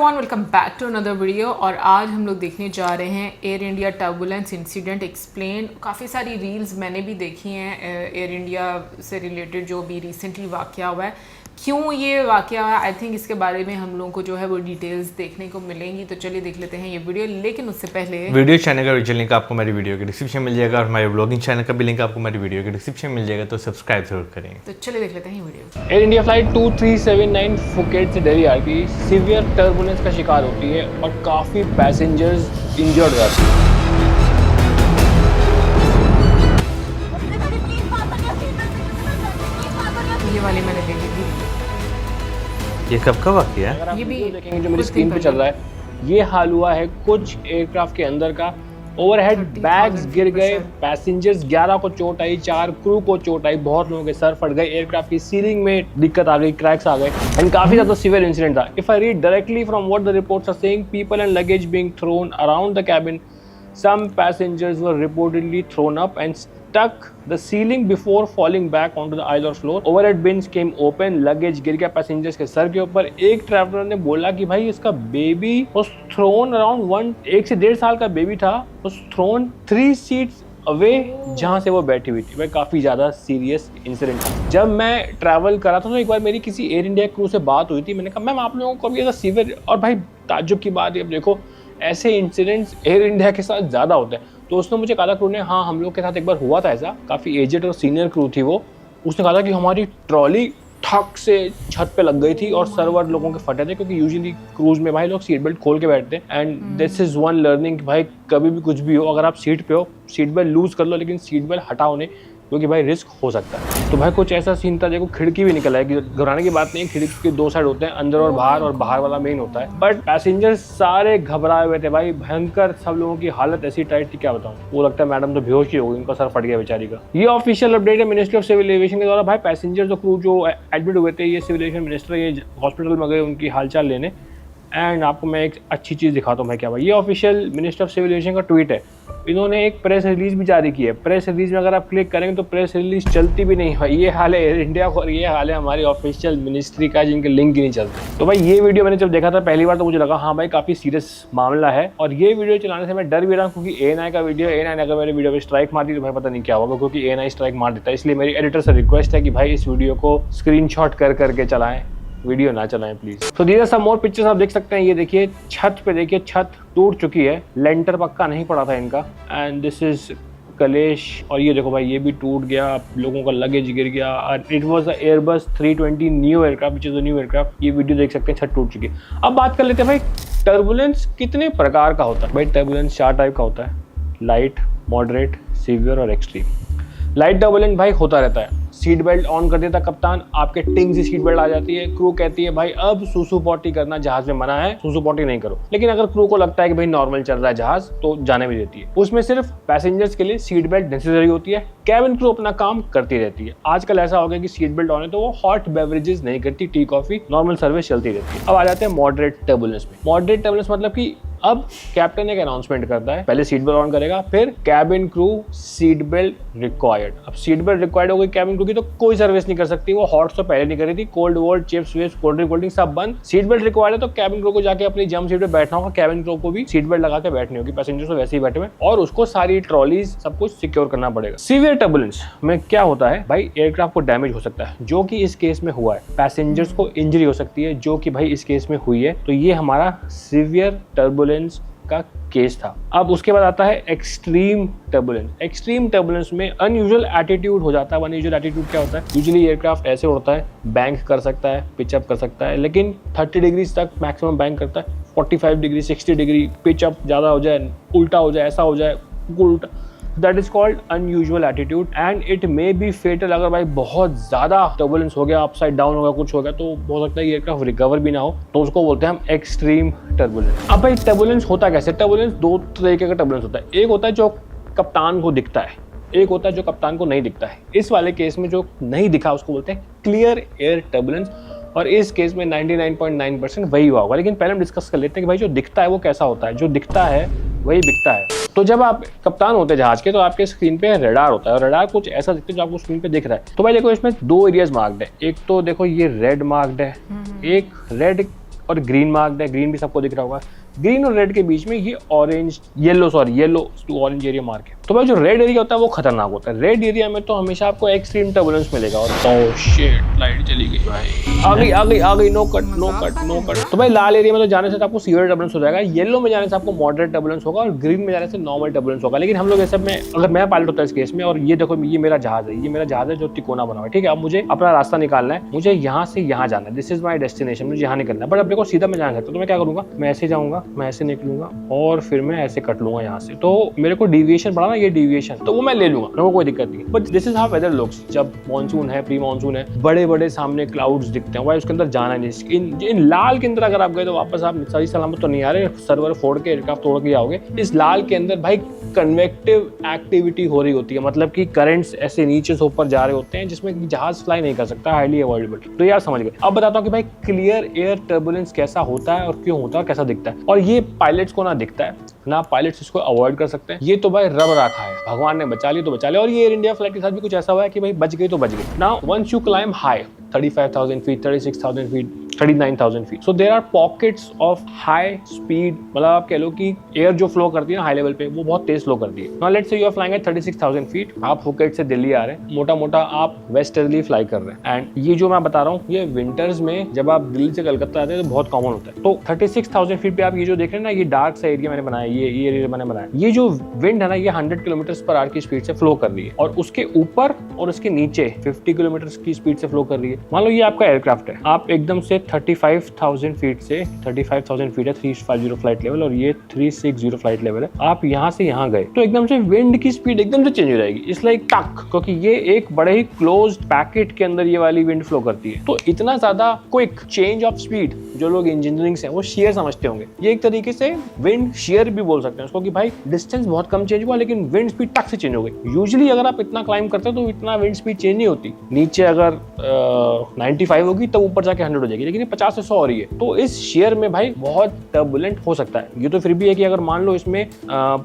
Everyone, welcome back to another video. और आज हम लोग देखने जा रहे हैं Air India turbulence incident explain. काफ़ी सारी रील्स मैंने भी देखी हैं एयर इंडिया से रिलेटेड, जो भी रिसेंटली वाक़या हुआ है, क्यों ये वाक़या हुआ। आई थिंक इसके बारे में हम लोगों को जो है वो डिटेल्स देखने को मिलेंगी। तो चलिए देख लेते हैं ये वीडियो। लेकिन उससे पहले वीडियो चैनल का ओरिजिनल लिंक आपको मेरी वीडियो के डिस्क्रिप्शन मिल जाएगा और हमारे ब्लॉगिंग चैनल का भी लिंक आपको मेरी वीडियो के डिस्क्रिप्शन मिल जाएगा, तो सब्सक्राइब जरूर करें। तो चलिए देख लेते हैं ये video. Air India flight 2379 Phuket से दिल्ली आ रही थी, सीवियर टर्बुलेंस का शिकार होती है और काफ़ी पैसेंजर्स इंजर्ड हो जाते हैं। ये वाली मैंने देखी थी। ये कब का वाक़या है? अगर आप ये भी वीडियो देखेंगे जो मेरी कुछ स्क्रीन दिन पे चल रहा है, ये हाल हुआ है कुछ एयरक्राफ्ट के अंदर का। ओवरहेड 30,000 बैग्स गिर गए, फीट पर पैसेंजर्स 11 को चोट आई, 4 क्रू को चोट आई, बहुत लोगों के सर फट गए, एयरक्राफ्ट की सीलिंग में दिक्कत आ गई, क्रैक्स आ गए एंड काफी ज्यादा सीवियर इंसिडेंट था। If I read directly from what the reports are saying, people and luggage being thrown around the cabin, some passengers were reportedly thrown up and stuck the ceiling before falling back onto the aisle or floor. Overhead bins came open, luggage गिर गया passengers के sir के ऊपर। एक traveller ने बोला कि भाई इसका बेबी was thrown around 1 से 1.5 साल का बेबी था, was thrown 3 seats अवे जहाँ से वो बैठी हुई थी। भाई काफ़ी ज़्यादा सीरियस इंसिडेंट था। जब मैं ट्रैवल करा था तो एक बार मेरी किसी एयर इंडिया क्रू से बात हुई थी। मैंने कहा मैम आप लोगों को भी ऐसा सीवियर, और भाई ताज्जुब की बात है, अब देखो ऐसे इंसिडेंट्स एयर इंडिया के साथ ज़्यादा होते हैं। तो उसने मुझे कहा क्रू ने, हाँ हम लोग के साथ एक बार हुआ था ऐसा, काफ़ी एजेड और सीनियर क्रू थी वो। उसने कहा था कि हमारी ट्रॉली ठक से छत पे लग गई थी और सर्वर लोगों के फटे थे, क्योंकि यूजुअली क्रूज में भाई लोग सीट बेल्ट खोल के बैठते हैं। And this is one learning, भाई कभी भी कुछ भी हो, अगर आप सीट पे हो सीट बेल्ट लूज कर लो, लेकिन सीट बेल्ट हटाओ नहीं, क्योंकि भाई रिस्क हो सकता है। तो भाई कुछ ऐसा सीन था, देखो खिड़की भी निकल है, घबराने की बात नहीं, खिड़की के 2 साइड होते हैं, अंदर और बाहर वाला मेन होता है। बट पैसेंजर्स सारे घबराए हुए थे भाई, भयंकर सब लोगों की हालत ऐसी टाइट थी क्या बताऊं। वो लगता है मैडम तो बेहोश ही हो गई, उनका सर फट गया बेचारी का। ये ऑफिशियल अपडेट है मिनिस्ट्री ऑफ सिविल एविएशन के द्वारा। भाई पैसेंजर्स और क्रू जो एडमिट हुए थे, ये सिविल एविएशन मिनिस्टर ये हॉस्पिटल में गए उनकी हालचाल लेने। एंड आपको मैं एक अच्छी चीज़ दिखाता हूँ भाई क्या भाई, ये official minister of civil aviation का ट्वीट है। इन्होंने एक प्रेस रिलीज भी जारी की है। प्रेस रिलीज में अगर आप क्लिक करेंगे तो प्रेस रिलीज चलती भी नहीं है। ये हाल है एयर इंडिया और ये हाल है हमारी ऑफिशियल मिनिस्ट्री का, जिनके लिंक ही नहीं चलते। तो भाई ये वीडियो मैंने जब देखा था पहली बार तो मुझे लगा हाँ भाई काफ़ी सीरियस मामला है। और ये वीडियो चलाने से मैं डर भी रहा हूँ, क्योंकि ANI का वीडियो, ANI अगर मेरे वीडियो पर स्ट्राइक मार दी तो भाई पता नहीं क्या होगा, क्योंकि ANI स्ट्राइक मार देता है। इसलिए मेरी एडिटर से रिक्वेस्ट है कि भाई इस वीडियो को स्क्रीनशॉट कर करके चलाएं, वीडियो ना चलाएं प्लीज। तो दीजिए सब मोर पिक्चर्स आप देख सकते हैं। ये देखिए छत पे, देखिए छत टूट चुकी है, लेंटर पक्का नहीं पड़ा था इनका। एंड दिस इज कलेश, और ये देखो भाई ये भी टूट गया, लोगों का लगेज गिर गया। It was a Airbus 320 new aircraft which is a new aircraft. ये वीडियो देख सकते हैं, छत टूट चुकी है। अब बात कर लेते हैं भाई टर्बुलेंस कितने प्रकार का होता है। भाई टर्बुलेंस 4 टाइप का होता है, लाइट, मॉडरेट, सीवियर और एक्सट्रीम। लाइट टर्बुलेंस भाई होता रहता है, सीट बेल्ट ऑन कर देता कप्तान, आपके टिंग से सीट बेल्ट आ जाती है, क्रू कहती है भाई अब सुसु पॉटी करना जहाज में मना है, सुसु पॉटी नहीं करो। लेकिन अगर क्रू को लगता है कि भाई नॉर्मल चल रहा है जहाज, तो जाने भी देती है। उसमें सिर्फ पैसेंजर्स के लिए सीट बेल्ट नेसेसरी होती है, कैबिन क्रू अपना काम करती रहती है। आजकल ऐसा हो गया कि सीट बेल्ट ऑन है तो वो हॉट बेवरेजेस नहीं करती, टी कॉफी, नॉर्मल सर्विस चलती रहती है। अब आ जाते हैं मॉडरेट टर्बुलेंस में। मॉडरेट टर्बुलेंस मतलब कि अब कैप्टन एक अनाउंसमेंट करता है, पहले सीट बेल्ट ऑन करेगा, फिर cabin crew seat belt required. अब सीट बेल्ट रिक्वायर्ड हो गई कैबिन क्रू की, तो कोई सर्विस नहीं कर सकती, वो हॉट तो पहले नहीं कर रही थी, कोल्ड वोल्ड, चिप्स वेप्स, कोल्ड ड्रिंक सब बंद। सीट बेल्ट रिक्वायर्ड है तो कैबिन क्रू को जाके अपनी जंप सीट पे बैठना होगा, कैबिन क्रू को भी सीट बेल्ट लगा के बैठनी होगी, पैसेंजर्स तो वैसे ही बैठे हुए, और उसको सारी ट्रॉलीज सब कुछ सिक्योर करना पड़ेगा। सीवियर टर्बुलेंस में क्या होता है भाई, एयरक्राफ्ट को डैमेज हो सकता है, जो कि इस केस में हुआ है। पैसेंजर्स को इंजरी हो सकती है, जो कि भाई इस केस में हुई है। तो ये हमारा सीवियर टर्बुलेंस का केस था। अब उसके बाद आता है एक्सट्रीम टर्बुलेंस। एक्सट्रीम टर्बुलेंस में अनयूजुअल एटीट्यूड हो जाता है। अनयूजुअल एटीट्यूड क्या होता है, यूजुअली एयरक्राफ्ट ऐसे उड़ता है, बैंक कर सकता है, पिचअप कर सकता है, लेकिन 30 डिग्री तक मैक्सिमम बैंक करता है। 45 डिग्री, 60 डिग्री पिचअप ज़्यादा हो जाए, उल्टा हो जाए, ऐसा हो जाए, उल्टा, that is called unusual attitude and it may be fatal. अगर भाई बहुत ज्यादा टर्बुलेंस हो गया, अपसाइड डाउन हो गया, कुछ हो गया, तो हो सकता है एयरक्राफ्ट रिकवर भी ना हो, तो उसको बोलते हैं हम एक्सट्रीम टर्बुलेंस। अब भाई टर्बुलेंस होता कैसे, टर्बुलेंस 2 तरीके का टर्बुलेंस होता है। एक होता है जो कप्तान को दिखता है, एक होता है जो कप्तान को नहीं दिखता है। इस वाले केस में जो नहीं दिखा उसको बोलते हैं क्लियर एयर टर्बुलेंस, और इस केस में 99.9% वही हुआ होगा। लेकिन पहले हम डिस्कस कर लेते हैं कि भाई जो दिखता है वो कैसा होता है। जो दिखता है वही बिकता है। तो जब आप कप्तान होते हैं जहाज के, तो आपके स्क्रीन पे रडार होता है, और रडार कुछ ऐसा दिखता है जो आपको स्क्रीन पे दिख रहा है। तो भाई देखो इसमें 2 एरियाज मार्क्ड है। एक तो देखो ये रेड मार्क्ड है, एक रेड और ग्रीन मार्क है, ग्रीन भी सबको दिख रहा होगा। ग्रीन और रेड के बीच में ये orange yellow to orange area mark है। तो भाई जो रेड एरिया होता है वो खतरनाक होता है। रेड एरिया में तो हमेशा आपको एक्सट्रीम टर्बुलेंस मिलेगा। और ओह शिट, लाइट चली गई भाई, आ गई, नो कट। तो भाई लाल एरिया में तो जाने से तो आपको सीवियर टर्बुलेंस हो जाएगा, येलो में जाने से आपको मॉडरेट टर्बुलेंस होगा और ग्रीन में जाने से नॉर्मल टर्बुलेंस होगा। लेकिन हम लोग ये सब में, अगर मैं पायलट होता है इस केस में, और ये देखो ये मेरा जहाज है, जो तिकोना बना हुआ है, ठीक है। अब मुझे अपना रास्ता निकालना है, मुझे यहाँ से यहाँ जाना है, दिस इज माई डेस्टिनेशन, मुझे यहाँ निकलना है। बट अपने को सीधा मैं जाना सकता, तो मैं क्या करूंगा, मैं ऐसे जाऊंगा, मैं ऐसे निकलूंगा और फिर मैं ऐसे कट लूंगा यहाँ से। तो मेरे को डिविएशन पड़ा ना, ये डिविएशन, तो वो मैं ले लूंगा, मेरे को कोई दिक्कत नहीं है। But this is how weather looks. जब मॉनसून है, प्री मॉनसून है, बड़े बड़े सामने क्लाउड्स दिखते हैं, भाई उसके अंदर जाना नहीं। इन लाल के अंदर अगर आप गए तो वापस आप सही सलामत तो नहीं आ रहे, सर्वर फोड़ के एयरक्राफ्ट तोड़ के आओगे। इस लाल के अंदर भाई कन्वेक्टिव एक्टिविटी हो रही होती है, मतलब कि करंट्स ऐसे नीचे से ऊपर जा रहे होते हैं, जिसमें जहाज फ्लाई नहीं कर सकता, हाईली अवॉइडेबल। तो यार समझ गए। अब बताता हूँ कि भाई क्लियर एयर टर्बुलेंस कैसा होता है और क्यों होता है, कैसा दिखता है। और ये पायलट्स को ना दिखता है ना, पायलट्स इसको अवॉइड कर सकते हैं। ये तो भाई रब रखा है, भगवान ने बचा लिया तो बचा लिया। और ये एयर इंडिया फ्लाइट के साथ भी कुछ ऐसा हुआ है कि भाई बच गई तो बच गई। Now once you climb high 35,000 feet, 36,000 feet, 39,000 feet, so there are pockets of high speed, मतलब आप कह लो कि एयर जो फ्लो करती है ना हाई लेवल पे, वो बहुत तेज फ्लो करती है। Now let's say you are flying at 36,000 feet, आप फुकेट से दिल्ली आ रहे हैं, मोटा मोटा आप वेस्टर्ली फ्लाई कर रहे हैं। एंड ये जो मैं बता रहा हूँ, ये विंटर्स में जब आप दिल्ली से कलकत्ता आते हैं तो बहुत कॉमन होता है। तो 36,000 फीट पे आप ये जो देख रहे हैं ना, ये डार्क सा एरिया मैंने बनाया, ये एरिया मैंने बनाया, ये जो विंड है ना, ये 100 किलोमीटर/आवर की स्पीड से फ्लो कर रही है, और उसके ऊपर और उसके नीचे 50 किलोमीटर की स्पीड से फ्लो कर रही है। मान लो ये आपका एयरक्राफ्ट है, आप एकदम से 35,000 फीट से, 35,000 फीट है 350 फ्लाइट लेवल, और ये 360 फ्लाइट लेवल है, आप यहाँ से यहाँ गए तो एकदम से विंड की स्पीड एकदम से चेंज हो जाएगी। इट्स लाइक टक, क्योंकि ये एक बड़े ही क्लोज्ड पैकेट के अंदर ये वाली विंड फ्लो करती है। तो इतना ज्यादा क्विक चेंज ऑफ स्पीड, जो लोग इंजीनियरिंग से हैं वो शेयर समझते होंगे, ये एक तरीके से विंड शेयर भी बोल सकते हैं उसको, कि भाई डिस्टेंस बहुत कम चेंज हुआ लेकिन विंड स्पीड टक से चेंज हो गई। यूजुअली अगर आप इतना क्लाइंब करते हो तो इतना विंड स्पीड चेंज नहीं होती, नीचे अगर 95 होगी तब ऊपर जाके 100 हो जाएगी, लेकिन 50 से 100 हो रही है। तो इस शेयर में भाई बहुत टर्बुलेंट हो सकता है। ये तो फिर भी है कि अगर मान लो इसमें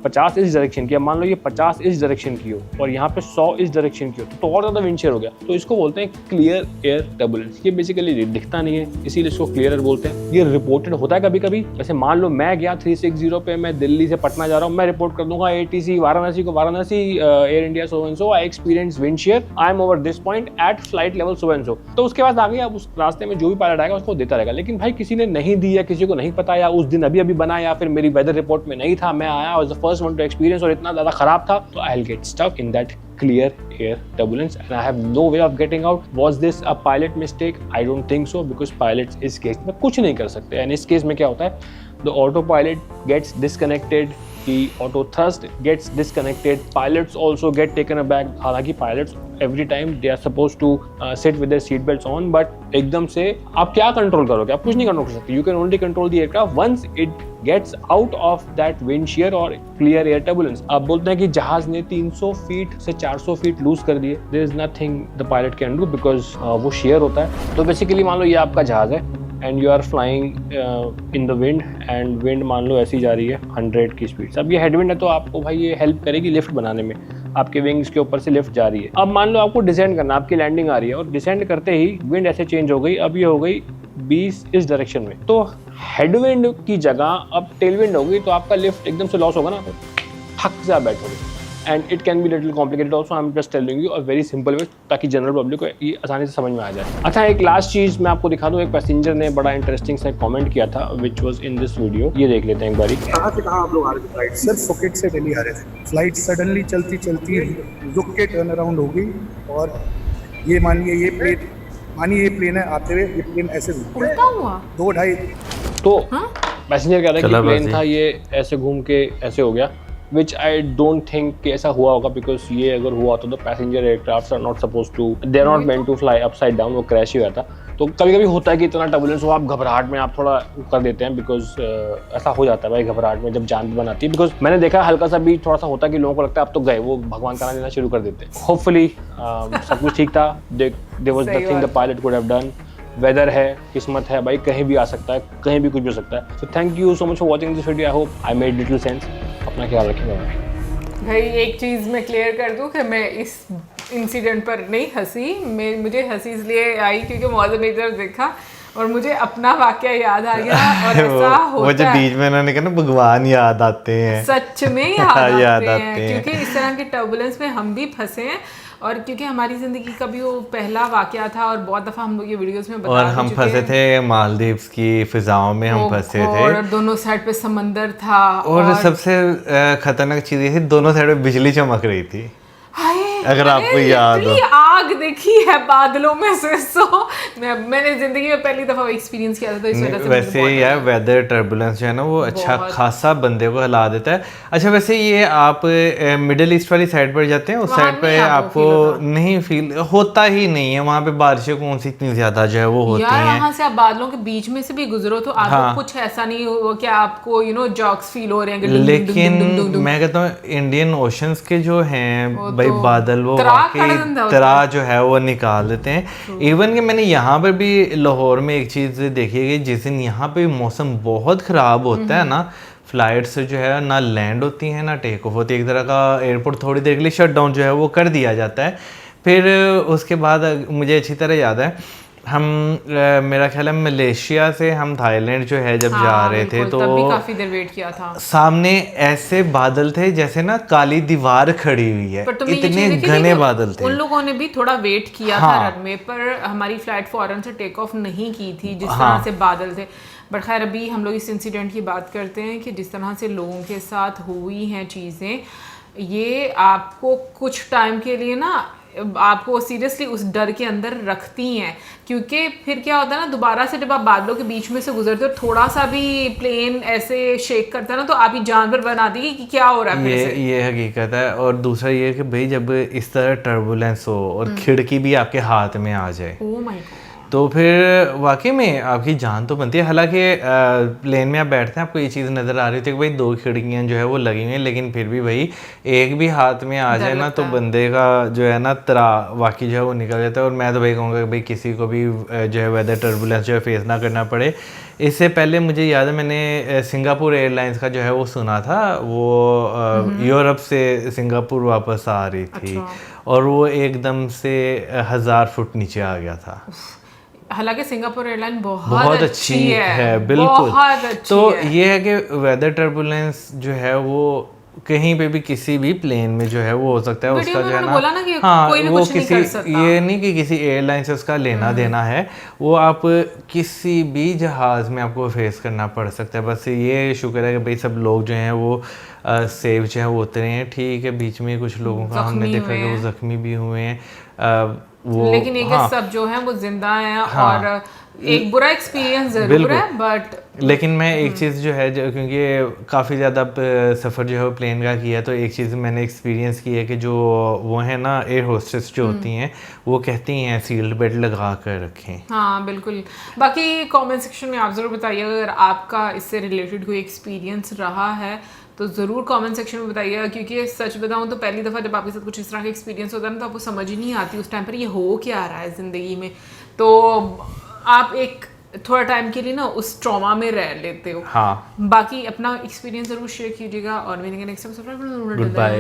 50 इस डायरेक्शन की, मान लो ये 50 इस डायरेक्शन की हो और यहाँ पे 100 इस डायरेक्शन की हो, तो और ज्यादा विंड शेयर हो गया। तो इसको बोलते हैं क्लियर एयर टर्बुलेंस। ये बेसिकली दिखता नहीं है, इसीलिए इसको क्लियर एयर बोलते हैं। ये रिपोर्टेड होता है कभी कभी। जैसे मान लो मैं गया 360 पे, मैं दिल्ली से पटना जा रहा हूँ, मैं रिपोर्ट कर दूंगा ATC वाराणसी को, Varanasi Air India so and so, I experience wind shear, I am over this point at flight level so and so. तो उसके बाद आगे आप उस रास्ते में जो भी पायलट आएगा उसको देता रहेगा। लेकिन भाई किसी ने नहीं दी या किसी को नहीं पता, या उस दिन अभी बना, या फिर मेरी वेदर रिपोर्ट में नहीं था, मैं आया, was the first one two experience, और इतना ज्यादा खराब था, तो I will get stuck in that clear air turbulence and I have no way of getting out. Was this a pilot mistake? I don't think so, because pilots इस case में कुछ नहीं कर सकते। and इस केस में क्या होता है, the autopilot gets disconnected, the auto thrust gets disconnected, pilots also get taken aback। हालांकि pilots every time they are supposed to sit with their seat belts on, but एकदम से आप क्या कंट्रोल करोगे, आप कुछ नहीं कंट्रोल कर सकते। you can only control the aircraft once it gets out of that wind shear or clear air turbulence। आप बोलते हैं कि जहाज ने 300 फीट से 400 फीट लूज कर दिए, there is nothing the pilot can do because वो शेयर होता है। तो बेसिकली मान लो ये आपका जहाज है and you are flying in the wind, and wind मान लो ऐसी जा रही है 100 की स्पीड से। अब ये हेडविंड है तो आपको भाई ये हेल्प करेगी लिफ्ट बनाने में, आपके विंग्स के ऊपर से लिफ्ट जा रही है। अब मान लो आपको डिसेंड करना, आपकी लैंडिंग आ रही है और डिसेंड करते ही विंड ऐसे चेंज हो गई, अब ये हो गई 20 इस डायरेक्शन में, तो हेडविंड की जगह अब टेलविंड हो गई, तो आपका लिफ्ट एकदम से लॉस होगा ना, तो हक से आप बैठोगे। And it can be little complicated also, I am just telling you a very simple way, ताकि जनरल पब्लिक को ये आसानी से समझ में आ जाए। अच्छा, एक लास्ट चीज मैं आपको दिखा दूं, एक पैसेंजर ने बड़ा इंटरेस्टिंग सा कमेंट किया था which was in this video, ये देख लेते हैं एक बारी। कहाँ से कहाँ आप लोग आ रहे थे फ्लाइट? सर फुकेट से दिल्ली आ रहे थे। फ्लाइट सडनली चलती चलती रुक के टर्न अराउंड हो गई, और ये मानिए ये प्लेन है, आते हुए ये प्लेन ऐसे उल्टा हुआ 2-2.5। तो पैसेंजर कह रहा है कि प्लेन था, ये ऐसे घूम के ऐसे हो गया, which I don't think कि ऐसा हुआ होगा, because ये अगर हुआ तो the passenger aircrafts are not supposed to, they are not meant to fly upside down, वो क्रैश ही हुआ था। तो कभी कभी होता है कि इतना टर्बुलेंस हो, आप घबराहट में आप थोड़ा कर देते हैं, बिकॉज ऐसा हो जाता है भाई घबराहट में जब जान भी बनाती है। बिकॉज मैंने देखा हल्का सा भी थोड़ा सा होता है कि लोगों को लगता है अब तो गए, वो भगवान का नाम लेना शुरू कर देते हैं। होपफुली सब कुछ ठीक था, there was nothing the pilot could have done। Weather है, किस्मत है भाई, कहीं भी आ सकता है, कहीं भी कुछ भी हो सकता है। So thank you so much for watching this video, I hope I made little sense. अपना ख्याल रखिएगा भाई। एक चीज़ मैं क्लियर कर दूं कि मैं इस इंसिडेंट पर नहीं हंसी, मुझे हंसी इसलिए आई क्योंकि मॉडरेटर देखा और मुझे अपना वाकया याद आ गया और ऐसा वो जो होता है बीच में उन्होंने कहा ना भगवान याद आते हैं, सच में याद याद आते आते हैं हैं। क्योंकि इस तरह के टर्बुलेंस में हम भी फंसे हैं और क्योंकि हमारी ज़िंदगी का भी वो पहला वाकया था और बहुत दफ़ा हम लोग ये वीडियोस में बता और भी हम चुके फंसे हैं। थे मालदीव्स की फिजाओं में, हम ओ फंसे गॉड, थे। और दोनों साइड पे समंदर था और सबसे खतरनाक चीज़ ये थी, दोनों साइड में बिजली चमक रही थी, हाय, अगर मैंने आपको याद हो। literally आग देखी है बादलों में से। सो मैंने जिंदगी में पहली दफा एक्सपीरियंस किया था तो इस वजह से मुझे वैसे बहुत यार डर लगा। वेदर टर्बुलेंस जो है ना वो अच्छा बहुत। खासा बंदे को हिला देता है। अच्छा वैसे ये आप मिडिल ईस्ट वाली साइड पर जाते हैं, उस वहाँ साइड पे नहीं आपको आपको feel होता? नहीं फील होता ही नहीं है, वहाँ पे बारिशें कौन सी इतनी ज़्यादा जो है वो होती यार हैं। वहाँ से आप बादलों के बीच में से भी गुजरो तो आपको हाँ। कुछ ऐसा नहीं हो कि आपको जॉक्स फील हो रहे हैं कि डुम डुम डुम लेकिन डुम डुम डुम। मैं कहता हूँ इंडियन ओशंस के जो हैं वो भाई तो बादल, वो त्राह वाकई खड़ा धंधा होता तरा जो है वो निकाल देते हैं। इवन कि मैंने यहाँ पर भी लाहौर में एक चीज़ देखी है कि जिस दिन यहाँ पे मौसम बहुत ख़राब होता है ना, फ्लाइट्स जो है ना लैंड होती हैं ना टेक ऑफ होती है, एक तरह का एयरपोर्ट थोड़ी देर के लिए शट डाउन जो है वो कर दिया जाता है। फिर उसके बाद मुझे अच्छी तरह याद है, हम मेरा ख्याल है मलेशिया से हम थाईलैंड जो है जब जा हाँ, रहे थे बिल्कुल, तब भी तो काफी देर वेट किया था। सामने ऐसे बादल थे जैसे ना काली दीवार खड़ी हुई है, पर तुमने ये इतने चीज़ देखी थी घने कि बादल थे। उन लोगों ने भी थोड़ा वेट किया हाँ। था रनवे पर, हमारी फ्लाइट फौरन से टेक ऑफ नहीं की थी जिस हाँ। तरह से बादल थे। बट खैर अभी हम लोग इस इंसिडेंट की बात करते हैं कि जिस तरह से लोगों के साथ हुई हैं चीज़ें, ये आपको कुछ टाइम के लिए ना आपको सीरियसली उस डर के अंदर रखती हैं, क्योंकि फिर क्या होता है ना, दोबारा से जब आप बादलों के बीच में से गुजरते हो, थोड़ा सा भी प्लेन ऐसे शेक करता है ना तो आप ही जानवर बना देगी कि क्या हो रहा है फिर से। ये हकीकत है। और दूसरा ये कि भाई जब इस तरह टर्बुलेंस हो और खिड़की भी आपके हाथ में आ जाए ओह माय गॉड, तो फिर वाकई में आपकी जान तो बनती है। हालांकि प्लेन में आप बैठते हैं आपको ये चीज़ नज़र आ रही थी कि भाई 2 खिड़कियां जो है वो लगी हुई हैं, लेकिन फिर भी भाई एक भी हाथ में आ जाए ना तो बंदे का जो है ना तरा वाकई जो है वो निकल जाता है। और मैं तो भाई कहूँगा कि भाई किसी को भी जो है वेदर टर्बुलेंस जो है फेस ना करना पड़े। इससे पहले मुझे याद है मैंने सिंगापुर एयरलाइंस का जो है वो सुना था, वो यूरोप से सिंगापुर वापस आ रही थी और वो एकदम से 1000 फुट नीचे आ गया था। हालांकि सिंगापुर एयरलाइन बहुत अच्छी है, बिल्कुल। बहुत अच्छी तो है। ये है कि वेदर टर्बुलेंस जो है वो कहीं पे भी किसी भी प्लेन में जो है वो हो सकता है। वीडियो उसका में जो है उन्होंने ना, बोला ना कि हाँ कोई भी वो कुछ नहीं किसी कर सकता। ये नहीं कि किसी एयरलाइन से उसका लेना देना है, वो आप किसी भी जहाज़ में आपको फेस करना पड़ सकता है। बस ये शुक्र है कि भाई सब लोग जो हैं वो सेफ जो है वो उतरे हैं। ठीक है, बीच में कुछ लोगों का हमने देखा कि वो ज़ख्मी भी हुए हैं, वो लेकिन एक हाँ, सब जो है वो जिंदा हैं। हाँ। और एक बुरा एक्सपीरियंस जरूर है बट लेकिन मैं एक चीज़ जो है जो क्योंकि काफ़ी ज़्यादा सफ़र जो है वो प्लेन का किया, तो एक चीज़ मैंने एक्सपीरियंस की है कि जो वो है ना एयर होस्टेस जो होती हैं वो कहती हैं सीट बेल्ट लगा कर रखें। हाँ बिल्कुल। बाकी कमेंट सेक्शन में आप ज़रूर बताइएगा अगर आपका इससे रिलेटेड कोई एक्सपीरियंस रहा है तो ज़रूर कमेंट सेक्शन में बताइएगा, क्योंकि सच बताऊँ तो पहली दफ़ा जब आपके साथ कुछ इस तरह का एक्सपीरियंस होता है ना तो आपको समझ ही नहीं आती उस टाइम पर ये हो क्या रहा है ज़िंदगी में। तो आप एक थोड़ा टाइम के लिए ना उस ट्रॉमा में रह लेते हो। हाँ, बाकी अपना एक्सपीरियंस ज़रूर शेयर कीजिएगा और मैंने नेक्स्ट टाइम गुड बाय।